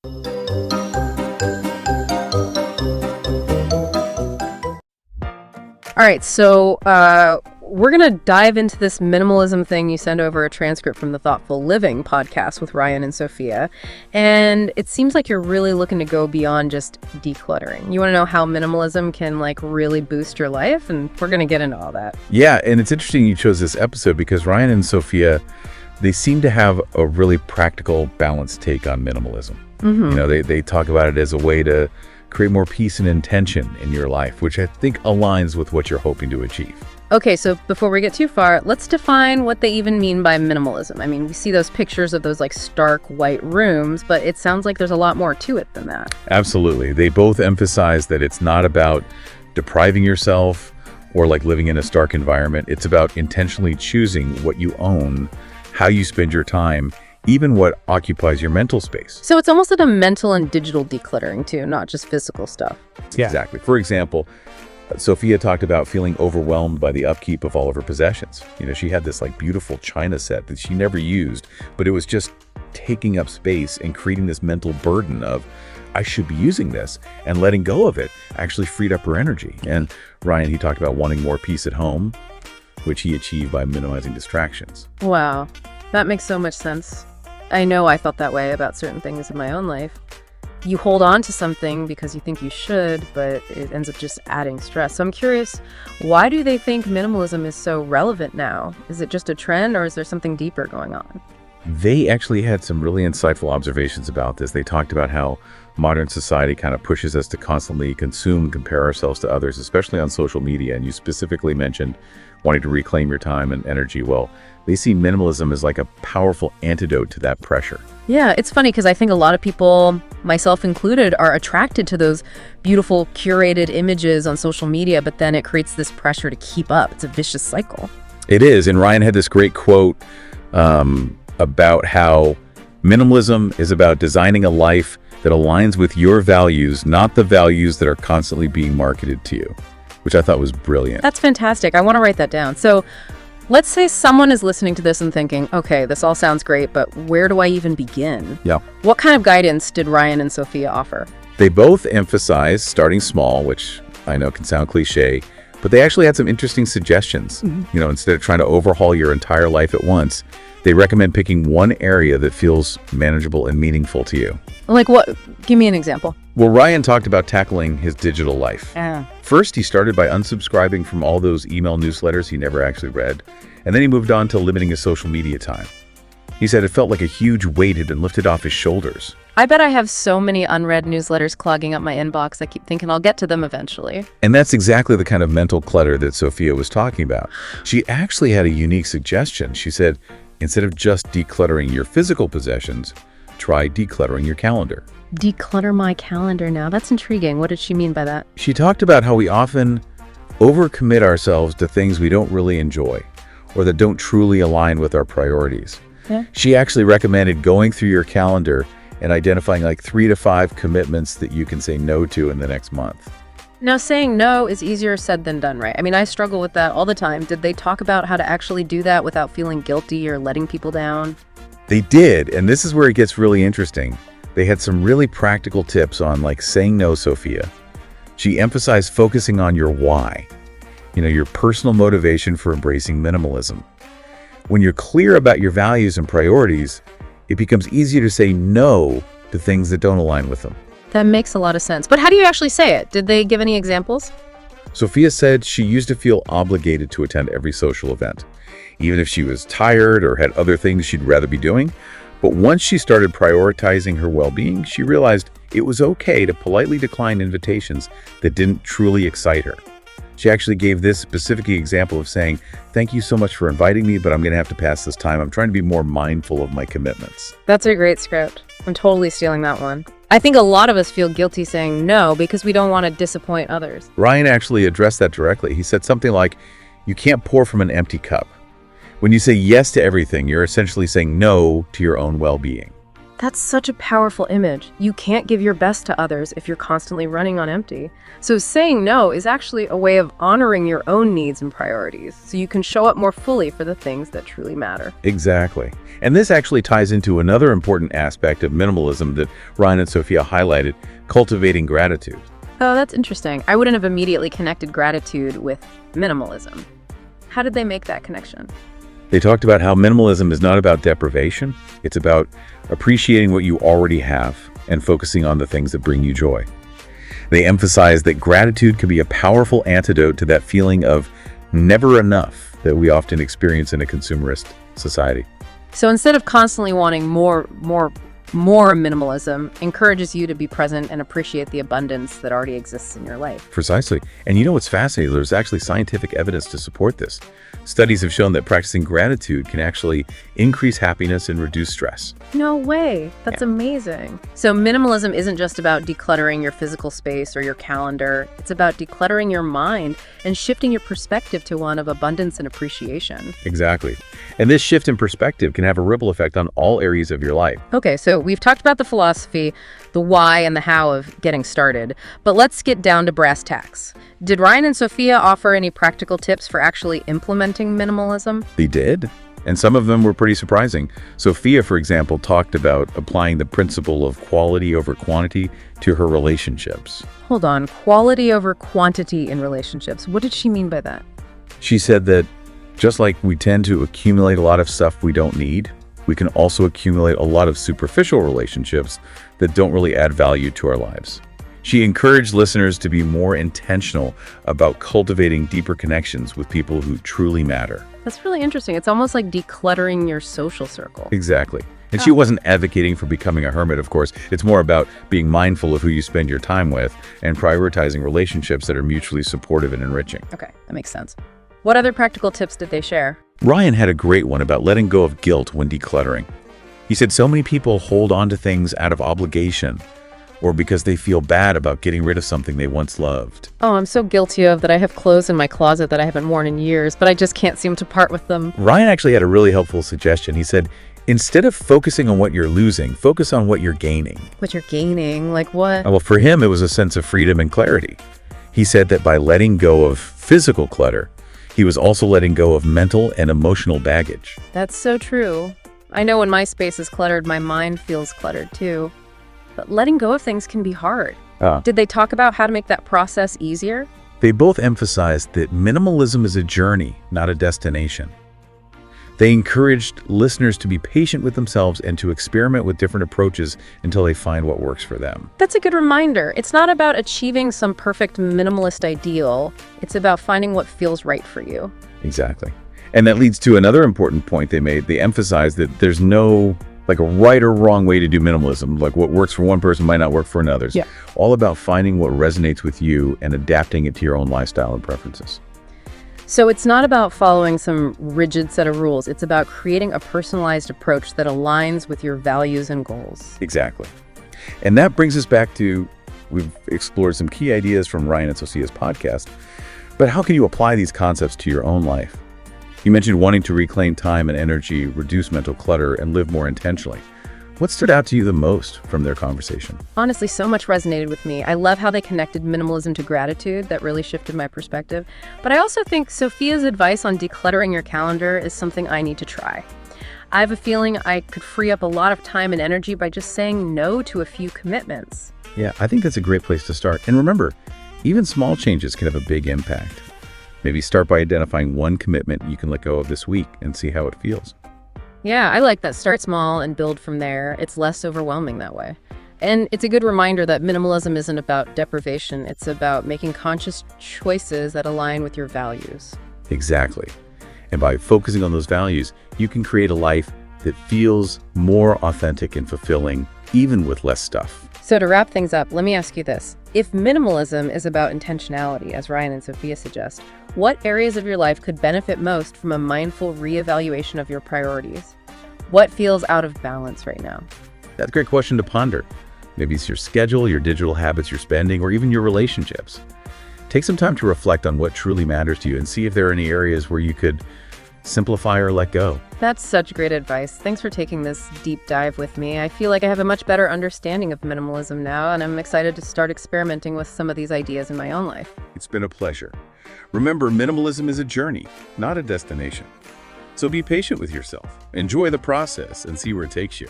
All right, so we're going to dive into this minimalism thing. You send over a transcript from the Thoughtful Living podcast with Ryan and Sophia, and it seems like you're really looking to go beyond just decluttering. You want to know how minimalism can really boost your life, and we're going to get into all that. Yeah, and it's interesting you chose this episode because Ryan and Sophia, they seem to have a really practical, balanced take on minimalism. Mm-hmm. They talk about it as a way to create more peace and intention in your life, which I think aligns with what you're hoping to achieve. Okay, so before we get too far, let's define what they even mean by minimalism. I mean, we see those pictures of those stark white rooms, but it sounds like there's a lot more to it than that. Absolutely. They both emphasize that it's not about depriving yourself or living in a stark environment. It's about intentionally choosing what you own, how you spend your time, even what occupies your mental space. So it's almost like a mental and digital decluttering too, not just physical stuff. Yeah. Exactly. For example, Sophia talked about feeling overwhelmed by the upkeep of all of her possessions. She had this beautiful china set that she never used, but it was just taking up space and creating this mental burden of, I should be using this, and letting go of it actually freed up her energy. And Ryan, he talked about wanting more peace at home, which he achieved by minimizing distractions. Wow, that makes so much sense. I know I felt that way about certain things in my own life. You hold on to something because you think you should, but it ends up just adding stress. So I'm curious, why do they think minimalism is so relevant now? Is it just a trend, or is there something deeper going on? They actually had some really insightful observations about this. They talked about how modern society kind of pushes us to constantly consume and compare ourselves to others, especially on social media. And you specifically mentioned wanting to reclaim your time and energy. Well, they see minimalism as a powerful antidote to that pressure. Yeah, it's funny because I think a lot of people, myself included, are attracted to those beautiful curated images on social media, but then it creates this pressure to keep up. It's a vicious cycle. It is. And Ryan had this great quote about how minimalism is about designing a life that aligns with your values, not the values that are constantly being marketed to you, which I thought was brilliant. That's fantastic. I want to write that down. So let's say someone is listening to this and thinking, okay, this all sounds great, but where do I even begin? Yeah. What kind of guidance did Ryan and Sophia offer? They both emphasize starting small, which I know can sound cliche, but they actually had some interesting suggestions. Mm-hmm. Instead of trying to overhaul your entire life at once, they recommend picking one area that feels manageable and meaningful to you. Like what? Give me an example. Well, Ryan talked about tackling his digital life. Yeah. First, he started by unsubscribing from all those email newsletters he never actually read, and then he moved on to limiting his social media time. He said it felt like a huge weight had been lifted off his shoulders. I bet I have so many unread newsletters clogging up my inbox. I keep thinking I'll get to them eventually. And that's exactly the kind of mental clutter that Sophia was talking about. She actually had a unique suggestion. She said, instead of just decluttering your physical possessions, try decluttering your calendar. Declutter my calendar now. That's intriguing. What did she mean by that? She talked about how we often overcommit ourselves to things we don't really enjoy or that don't truly align with our priorities. Yeah. She actually recommended going through your calendar and identifying 3 to 5 commitments that you can say no to in the next month. Now, saying no is easier said than done, right? I mean, I struggle with that all the time. Did they talk about how to actually do that without feeling guilty or letting people down? They did, and this is where it gets really interesting. They had some really practical tips on saying no, Sophia. She emphasized focusing on your why, your personal motivation for embracing minimalism. When you're clear about your values and priorities, it becomes easier to say no to things that don't align with them. That makes a lot of sense. But how do you actually say it? Did they give any examples? Sophia said she used to feel obligated to attend every social event, even if she was tired or had other things she'd rather be doing. But once she started prioritizing her well-being, she realized it was okay to politely decline invitations that didn't truly excite her. She actually gave this specific example of saying, "Thank you so much for inviting me, but I'm going to have to pass this time. I'm trying to be more mindful of my commitments." That's a great script. I'm totally stealing that one. I think a lot of us feel guilty saying no because we don't want to disappoint others. Ryan actually addressed that directly. He said something like, "You can't pour from an empty cup." When you say yes to everything, you're essentially saying no to your own well-being. That's such a powerful image. You can't give your best to others if you're constantly running on empty. So saying no is actually a way of honoring your own needs and priorities, so you can show up more fully for the things that truly matter. Exactly. And this actually ties into another important aspect of minimalism that Ryan and Sophia highlighted, cultivating gratitude. Oh, that's interesting. I wouldn't have immediately connected gratitude with minimalism. How did they make that connection? They talked about how minimalism is not about deprivation. It's about appreciating what you already have and focusing on the things that bring you joy. They emphasized that gratitude can be a powerful antidote to that feeling of never enough that we often experience in a consumerist society. So instead of constantly wanting more minimalism encourages you to be present and appreciate the abundance that already exists in your life. Precisely. And you know what's fascinating? There's actually scientific evidence to support this. Studies have shown that practicing gratitude can actually increase happiness and reduce stress. No way. That's amazing. So minimalism isn't just about decluttering your physical space or your calendar. It's about decluttering your mind and shifting your perspective to one of abundance and appreciation. Exactly. And this shift in perspective can have a ripple effect on all areas of your life. Okay, so we've talked about the philosophy, the why, and the how of getting started, but let's get down to brass tacks. Did Ryan and Sophia offer any practical tips for actually implementing minimalism? They did, and some of them were pretty surprising. Sophia, for example, talked about applying the principle of quality over quantity to her relationships. Hold on, quality over quantity in relationships. What did she mean by that? She said that just like we tend to accumulate a lot of stuff we don't need, we can also accumulate a lot of superficial relationships that don't really add value to our lives. She encouraged listeners to be more intentional about cultivating deeper connections with people who truly matter. That's really interesting. It's almost like decluttering your social circle. Exactly. And she wasn't advocating for becoming a hermit, of course. It's more about being mindful of who you spend your time with and prioritizing relationships that are mutually supportive and enriching. Okay, that makes sense. What other practical tips did they share? Ryan had a great one about letting go of guilt when decluttering. He said so many people hold on to things out of obligation or because they feel bad about getting rid of something they once loved. Oh, I'm so guilty of that. I have clothes in my closet that I haven't worn in years, but I just can't seem to part with them. Ryan actually had a really helpful suggestion. He said, instead of focusing on what you're losing, focus on what you're gaining. What you're gaining? Like what? Well, for him, it was a sense of freedom and clarity. He said that by letting go of physical clutter, he was also letting go of mental and emotional baggage. That's so true. I know when my space is cluttered, my mind feels cluttered too. But letting go of things can be hard. Did they talk about how to make that process easier? They both emphasized that minimalism is a journey, not a destination. They encouraged listeners to be patient with themselves and to experiment with different approaches until they find what works for them. That's a good reminder. It's not about achieving some perfect minimalist ideal. It's about finding what feels right for you. Exactly. And that leads to another important point they made. They emphasized that there's no a right or wrong way to do minimalism. Like what works for one person might not work for another. Yeah. All about finding what resonates with you and adapting it to your own lifestyle and preferences. So it's not about following some rigid set of rules. It's about creating a personalized approach that aligns with your values and goals. Exactly. And that brings us back to, we've explored some key ideas from Ryan and Sophia's podcast, but how can you apply these concepts to your own life? You mentioned wanting to reclaim time and energy, reduce mental clutter, and live more intentionally. What stood out to you the most from their conversation? Honestly, so much resonated with me. I love how they connected minimalism to gratitude. That really shifted my perspective. But I also think Sophia's advice on decluttering your calendar is something I need to try. I have a feeling I could free up a lot of time and energy by just saying no to a few commitments. Yeah, I think that's a great place to start. And remember, even small changes can have a big impact. Maybe start by identifying one commitment you can let go of this week and see how it feels. Yeah, I like that. Start small and build from there. It's less overwhelming that way. And it's a good reminder that minimalism isn't about deprivation. It's about making conscious choices that align with your values. Exactly. And by focusing on those values, you can create a life that feels more authentic and fulfilling, even with less stuff. So to wrap things up, let me ask you this. If minimalism is about intentionality, as Ryan and Sophia suggest, what areas of your life could benefit most from a mindful reevaluation of your priorities? What feels out of balance right now? That's a great question to ponder. Maybe it's your schedule, your digital habits, your spending, or even your relationships. Take some time to reflect on what truly matters to you and see if there are any areas where you could simplify or let go. That's such great advice. Thanks for taking this deep dive with me. I feel like I have a much better understanding of minimalism now, and I'm excited to start experimenting with some of these ideas in my own life. It's been a pleasure. Remember, minimalism is a journey, not a destination. So be patient with yourself, enjoy the process, and see where it takes you.